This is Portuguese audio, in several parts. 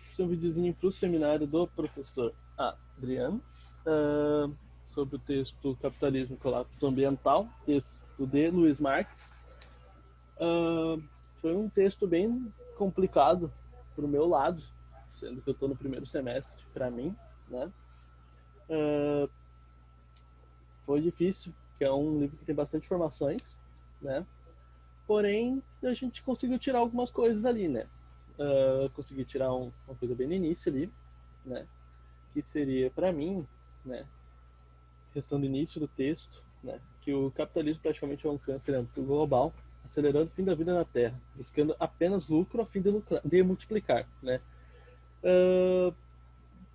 Esse é um videozinho para o seminário do professor Adriano, ah, sobre o texto Capitalismo e Colapso Ambiental, texto de Luiz Marques. Foi um texto bem complicado para o meu lado, sendo que eu estou no primeiro semestre para mim, né? Foi difícil, que é um livro que tem bastante informações, né? Porém, a gente conseguiu tirar algumas coisas ali, né? Consegui tirar uma coisa bem no início ali, né? Que seria para mim, né? Questão do início do texto, né? Que o capitalismo praticamente é um câncer global, acelerando o fim da vida na Terra, buscando apenas lucro a fim de multiplicar, né? Uh,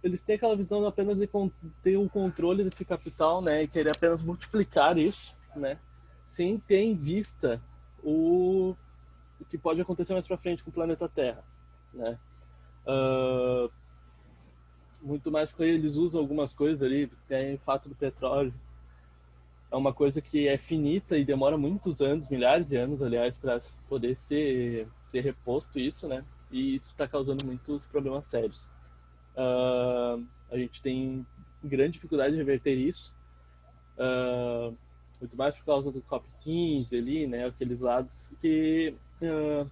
Eles têm aquela visão apenas de ter o controle desse capital, né? E querer apenas multiplicar isso, né? Sem ter em vista o que pode acontecer mais para frente com o planeta Terra, né? Uh, Muito mais porque eles usam algumas coisas ali, tem o fato do petróleo, é uma coisa que é finita e demora muitos anos, milhares de anos, aliás, para poder ser reposto isso, né? E isso está causando muitos problemas sérios. A gente tem grande dificuldade de reverter isso, muito mais por causa do COP15 ali, né? Aqueles lados que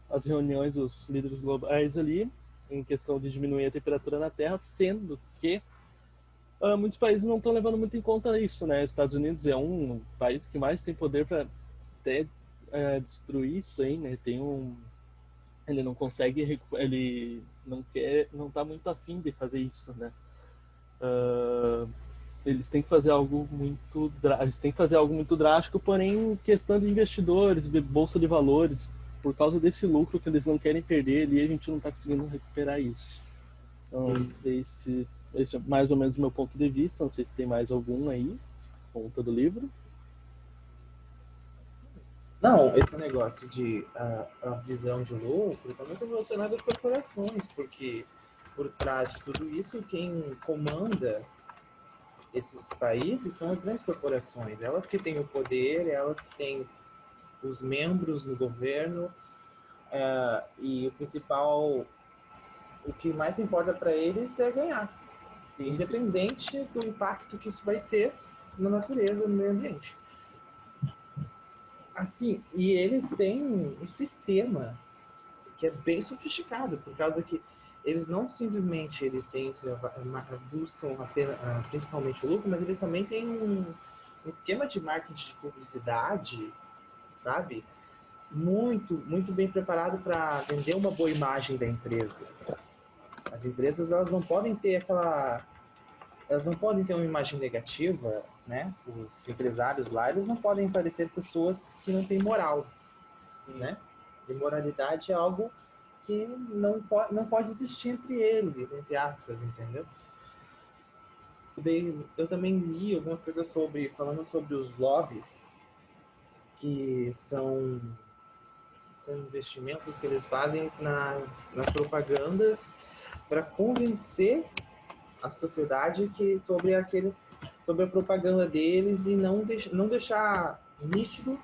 as reuniões dos líderes globais ali, em questão de diminuir a temperatura na Terra, sendo que muitos países não estão levando muito em conta isso, né? Os Estados Unidos é um país que mais tem poder para até destruir isso aí, né? Ele não consegue, ele não quer, não está muito afim de fazer isso, né? Uh, eles têm que fazer algo muito drástico, porém questão de investidores, de bolsa de valores, por causa desse lucro que eles não querem perder ali, a gente não está conseguindo recuperar isso. Não sei se esse é mais ou menos o meu ponto de vista, não sei se tem mais algum aí, ponta do livro. Não, esse negócio de a visão de lucro está muito relacionado às corporações, porque por trás de tudo isso, quem comanda esses países são as grandes corporações. Elas que têm o poder, elas que têm os membros no governo, e o principal, o que mais importa para eles é ganhar, Sim, sim. independente do impacto que isso vai ter na natureza, no meio ambiente. Assim, e eles têm um sistema que é bem sofisticado, por causa que eles não simplesmente eles têm, buscam apenas, principalmente o lucro, mas eles também têm um esquema de marketing de publicidade, sabe? Muito bem preparado para vender uma boa imagem da empresa. As empresas elas não podem ter uma imagem negativa, né? Os empresários lá eles não podem parecer pessoas que não têm moral, né? Imoralidade é algo que não pode existir entre eles, entre aspas, entendeu? Eu também li algumas coisas falando sobre os lobbies, que são investimentos que eles fazem nas propagandas para convencer a sociedade sobre a propaganda deles e não deixar nítido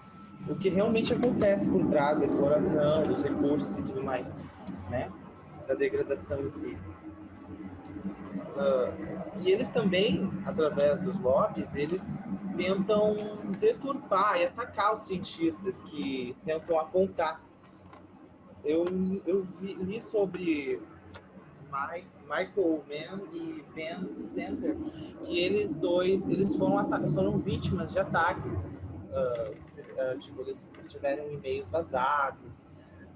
o que realmente acontece por trás da exploração, dos recursos e tudo mais, né? Da degradação em si. E eles também, através dos lobbies, eles tentam deturpar e atacar os cientistas que tentam apontar. Eu li sobre Michael Mann e Ben Center, que foram vítimas de ataques. Tipo, eles tiveram e-mails vazados,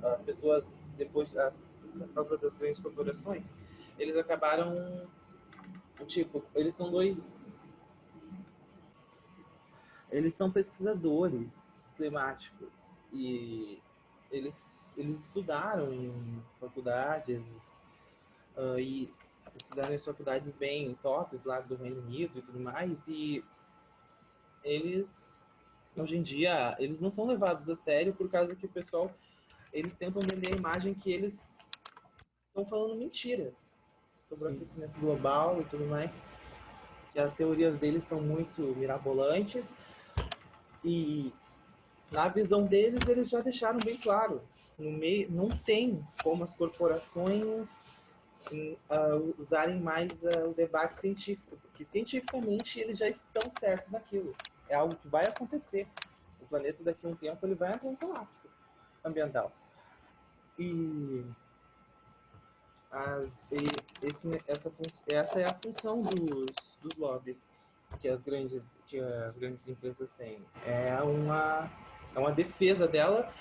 as pessoas, por causa das grandes corporações, eles acabaram, tipo, eles são pesquisadores climáticos e eles, eles estudaram em faculdades, e estudaram em faculdades bem tops lá do Reino Unido e tudo mais, e eles, hoje em dia, eles não são levados a sério por causa que o pessoal, eles tentam vender a imagem que eles estão falando mentiras sobre o aquecimento global e tudo mais, que as teorias deles são muito mirabolantes e na visão deles eles já deixaram bem claro, no meio não tem como as corporações usarem mais o debate científico, porque cientificamente eles já estão certos naquilo. É algo que vai acontecer. O planeta daqui a um tempo ele vai entrar em colapso ambiental. E, essa é a função dos lobbies que as grandes empresas têm. É uma defesa dela.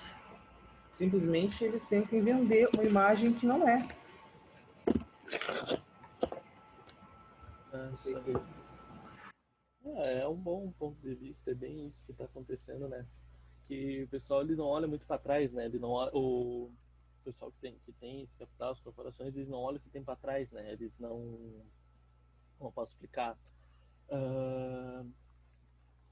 Simplesmente eles tentam vender uma imagem que não é. É um bom ponto de vista, é bem isso que está acontecendo, né? Que o pessoal ele não olha muito para trás, né? Ele não olha, o pessoal que tem esse capital, as corporações, eles não olham o que tem para trás, né? Eles não posso explicar.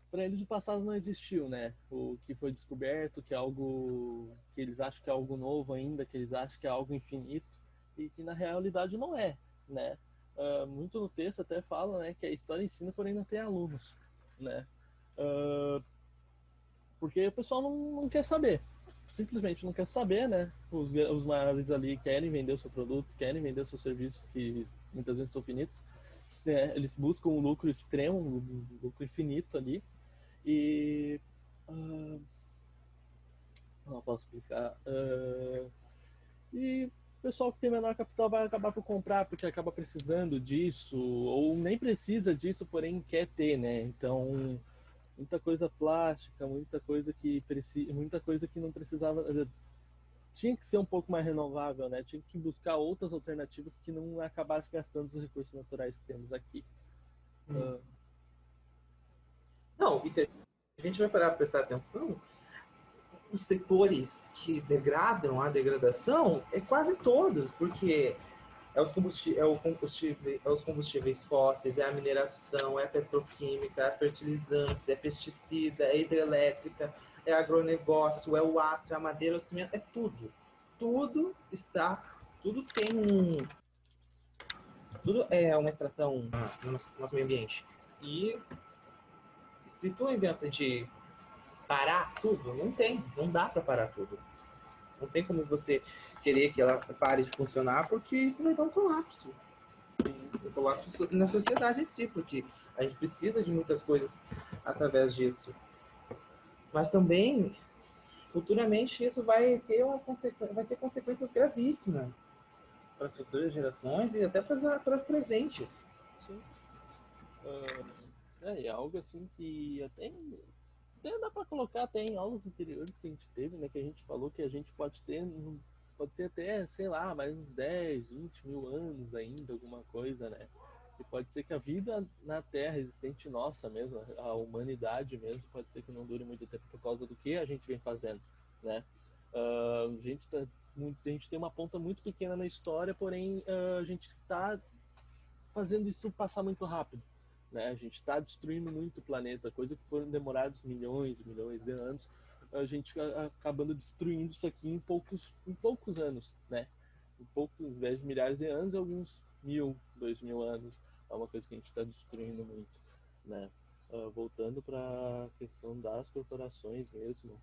Para eles o passado não existiu, né? O que foi descoberto, que é algo que eles acham que é algo novo ainda, que eles acham que é algo infinito e que na realidade não é, né? Muito no texto até fala, né, que a história ensina, porém não tem alunos, né? Porque o pessoal não quer saber, simplesmente não quer saber, né? Os maiores ali querem vender o seu produto, querem vender os seus serviços que muitas vezes são finitos, né? Eles buscam um lucro extremo, um lucro infinito ali. E. Não posso explicar. E o pessoal que tem menor capital vai acabar por comprar porque acaba precisando disso, ou nem precisa disso, porém quer ter, né? Então, muita coisa plástica, muita coisa que não precisava. Tinha que ser um pouco mais renovável, né? Tinha que buscar outras alternativas que não acabassem gastando os recursos naturais que temos aqui. Não, e se a gente vai parar para prestar atenção, os setores que degradam a degradação é quase todos, porque é os combustíveis fósseis, é a mineração, é a petroquímica, é a fertilizantes, é pesticida, é hidrelétrica, é agronegócio, é o aço, é a madeira, é o cimento, é tudo. Tudo é uma extração no nosso meio ambiente. E se tu inventa de parar tudo, não dá para parar tudo. Não tem como você querer que ela pare de funcionar, porque isso vai dar um colapso. Um colapso na sociedade em si, porque a gente precisa de muitas coisas através disso. Mas também, futuramente, isso vai ter consequências gravíssimas para as futuras gerações e até para as presentes. Sim. É algo assim que até dá para colocar até em aulas anteriores que a gente teve, né? Que a gente falou que a gente pode ter até, sei lá, mais uns 10, 20 mil anos ainda, alguma coisa, né? E pode ser que a vida na Terra existente nossa mesmo, a humanidade mesmo, pode ser que não dure muito tempo por causa do que a gente vem fazendo, né? A gente tem uma ponta muito pequena na história, porém a gente está fazendo isso passar muito rápido. Né? A gente está destruindo muito o planeta, coisa que foram demorados milhões e milhões de anos, a gente acabando destruindo isso aqui em poucos anos, né? Em vez de milhares de anos, alguns 1.000, 2.000 anos, é uma coisa que a gente está destruindo muito, né? Voltando para a questão das corporações mesmo,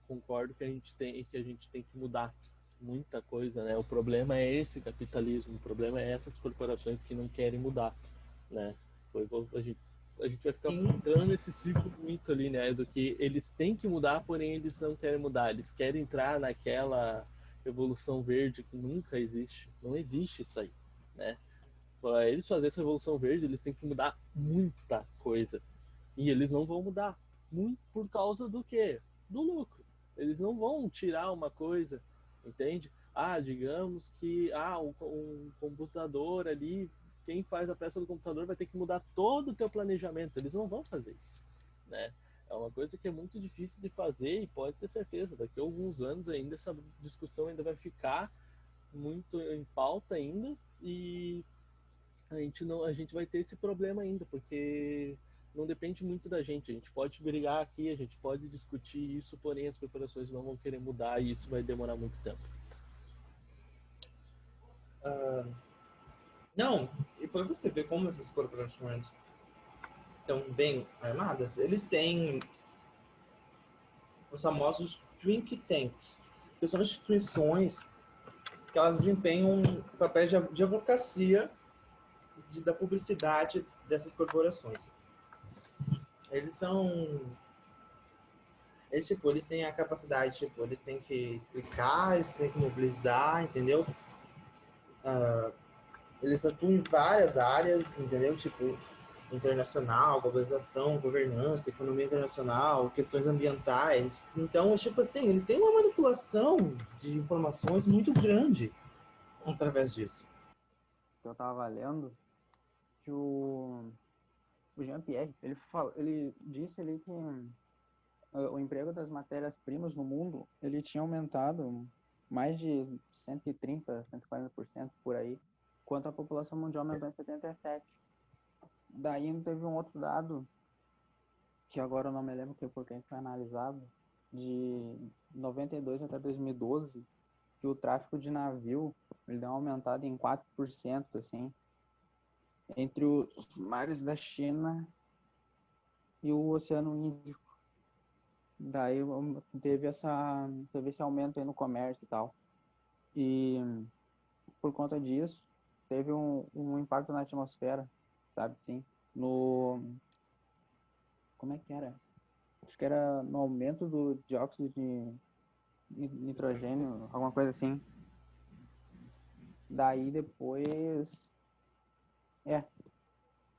concordo que a gente tem que mudar muita coisa, né? O problema é esse capitalismo, o problema é essas corporações que não querem mudar, né? A gente vai ficar entrando nesse ciclo muito ali, né? Do que eles têm que mudar, porém eles não querem mudar, eles querem entrar naquela revolução verde que nunca existe, não existe isso aí, né? Para eles fazerem essa revolução verde, eles têm que mudar muita coisa e eles não vão mudar, muito por causa do quê? Do lucro. Eles não vão tirar uma coisa, entende? Digamos que um computador ali, quem faz a peça do computador vai ter que mudar todo o teu planejamento. Eles não vão fazer isso, né? É uma coisa que é muito difícil de fazer e pode ter certeza, daqui a alguns anos ainda essa discussão ainda vai ficar muito em pauta ainda e a gente vai ter esse problema ainda, porque não depende muito da gente. A gente pode brigar aqui, a gente pode discutir isso, porém as corporações não vão querer mudar e isso vai demorar muito tempo. Não, e para você ver como essas corporações estão bem armadas, eles têm os famosos think tanks, que são instituições que elas desempenham um papel de advocacia da publicidade dessas corporações. Eles têm a capacidade, tipo, eles têm que explicar, eles têm que mobilizar, entendeu? Eles atuam em várias áreas, entendeu? Tipo, internacional, globalização, governança, economia internacional, questões ambientais. Então, tipo assim, eles têm uma manipulação de informações muito grande através disso. Eu tava lendo que o Jean-Pierre, ele disse ali que o emprego das matérias-primas no mundo, ele tinha aumentado mais de 130, 140% por aí, enquanto a população mundial aumentou em 77%. Daí teve um outro dado, que agora eu não me lembro que por quem foi analisado, de 92 até 2012, que o tráfico de navio ele deu uma aumentada em 4%, assim, entre os mares da China e o Oceano Índico. Daí teve esse aumento aí no comércio e tal. E por conta disso, teve um impacto na atmosfera, sabe, sim, como é que era? Acho que era no aumento do dióxido de nitrogênio, alguma coisa assim. Daí depois...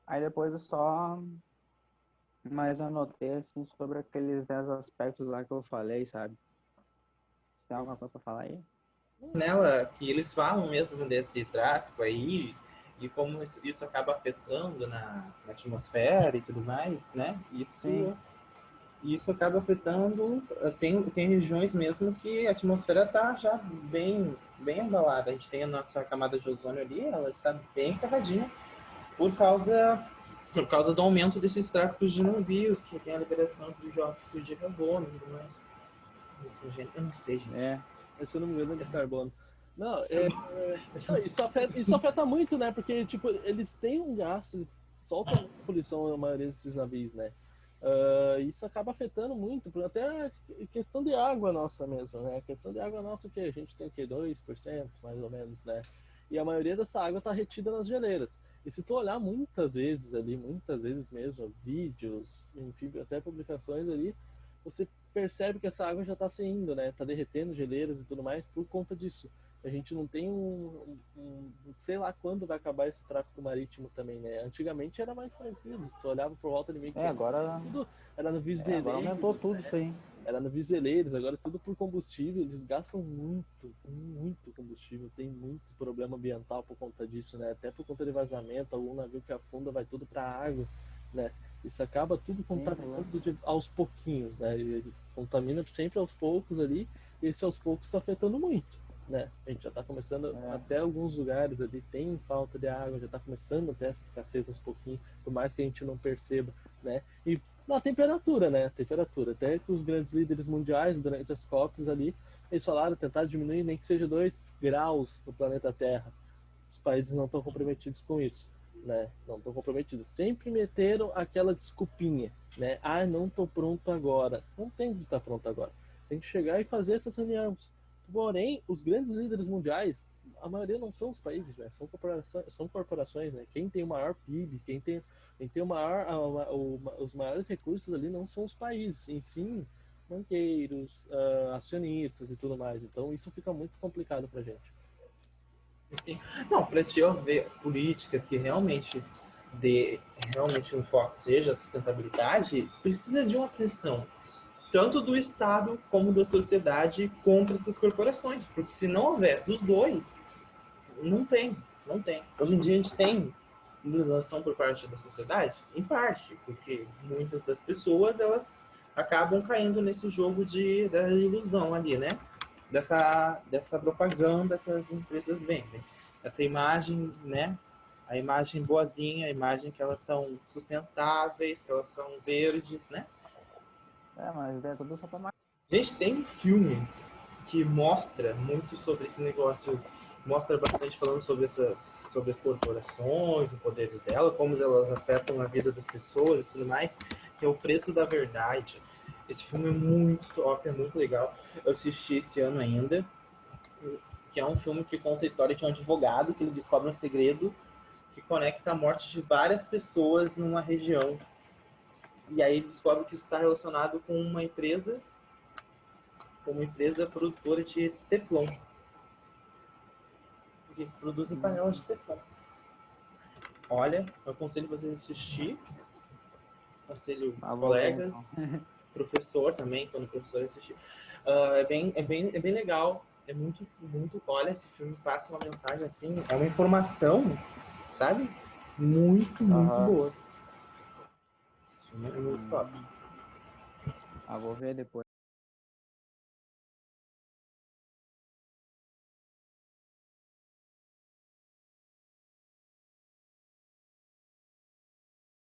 Aí depois eu só mais anotei, assim, sobre aqueles 10 aspectos lá que eu falei, sabe? Tem alguma coisa pra falar aí? Nela, que eles falam mesmo desse tráfico aí, e como isso acaba afetando na atmosfera e tudo mais, né? Isso acaba afetando, tem regiões mesmo que a atmosfera está já bem abalada. A gente tem a nossa camada de ozônio ali, ela está bem ferradinha por causa do aumento desses tráficos de navios, que tem a liberação de dióxido de carbono e tudo mais. Eu não sei, gente. Se eu não me engano, é de carbono. Não, isso afeta muito, né? Porque, tipo, eles têm um gasto, eles soltam poluição na maioria desses navios, né? Isso acaba afetando muito, até a questão de água nossa mesmo, né? A questão de água nossa, que a gente tem o quê? 2%, mais ou menos, né? E a maioria dessa água está retida nas geleiras. E se tu olhar muitas vezes mesmo, vídeos, enfim, até publicações ali, você percebe que essa água já está saindo, né? Está derretendo geleiras e tudo mais por conta disso. A gente não tem sei lá quando vai acabar esse tráfego marítimo também, né? Antigamente era mais tranquilo. Tu olhava por volta de meio que agora tudo era no viseleiros. Agora aumentou tudo isso aí. Era no viseleiros, agora tudo por combustível. Eles gastam muito combustível. Tem muito problema ambiental por conta disso, né? Até por conta de vazamento, algum navio que afunda vai tudo para a água, né? Isso acaba tudo contaminando aos pouquinhos, né? Ele contamina sempre aos poucos ali, e esse aos poucos está afetando muito, né? A gente já está começando, até alguns lugares ali tem falta de água, já está começando a ter essa escassez aos pouquinhos, por mais que a gente não perceba, né? E na temperatura, né? Temperatura, até que os grandes líderes mundiais durante as COPs ali, eles falaram tentar diminuir nem que seja 2 graus no planeta Terra. Os países não estão comprometidos com isso, né? Não estão comprometidos. Sempre meteram aquela desculpinha, né? Não estou pronto agora. Não tem que estar pronto agora. Tem que chegar e fazer essas reuniões. Porém, os grandes líderes mundiais, a maioria não são os países, né? São corporações, né? Quem tem o maior PIB, quem tem o maior, os maiores recursos ali não são os países, em sim banqueiros, acionistas e tudo mais. Então, isso fica muito complicado para a gente. Sim. Não, para te haver políticas que realmente um foco seja a sustentabilidade, precisa de uma pressão tanto do Estado como da sociedade contra essas corporações, porque se não houver dos dois, não tem. Hoje em dia a gente tem mobilização por parte da sociedade, em parte, porque muitas das pessoas elas acabam caindo nesse jogo da ilusão ali, né? Dessa propaganda que as empresas vendem. Essa imagem, né? A imagem boazinha, a imagem que elas são sustentáveis, que elas são verdes, né? Mas é tudo só pra mais. Gente, tem um filme que mostra muito sobre esse negócio, mostra bastante falando sobre as corporações, os poderes delas, como elas afetam a vida das pessoas e tudo mais, que é O Preço da Verdade. Esse filme é muito top, é muito legal. Eu assisti esse ano ainda, que é um filme que conta a história de um advogado que ele descobre um segredo que conecta a morte de várias pessoas numa região. E aí ele descobre que isso está relacionado com uma empresa produtora de Teflon. Que produzem panelas de Teflon. Olha, eu aconselho vocês a assistir. Aconselho colegas, Então. professor também, quando o professor assistir. É bem legal. É muito. Olha, esse filme passa uma mensagem assim, é uma informação, sabe? Muito boa. Esse filme é muito top. Vou ver depois.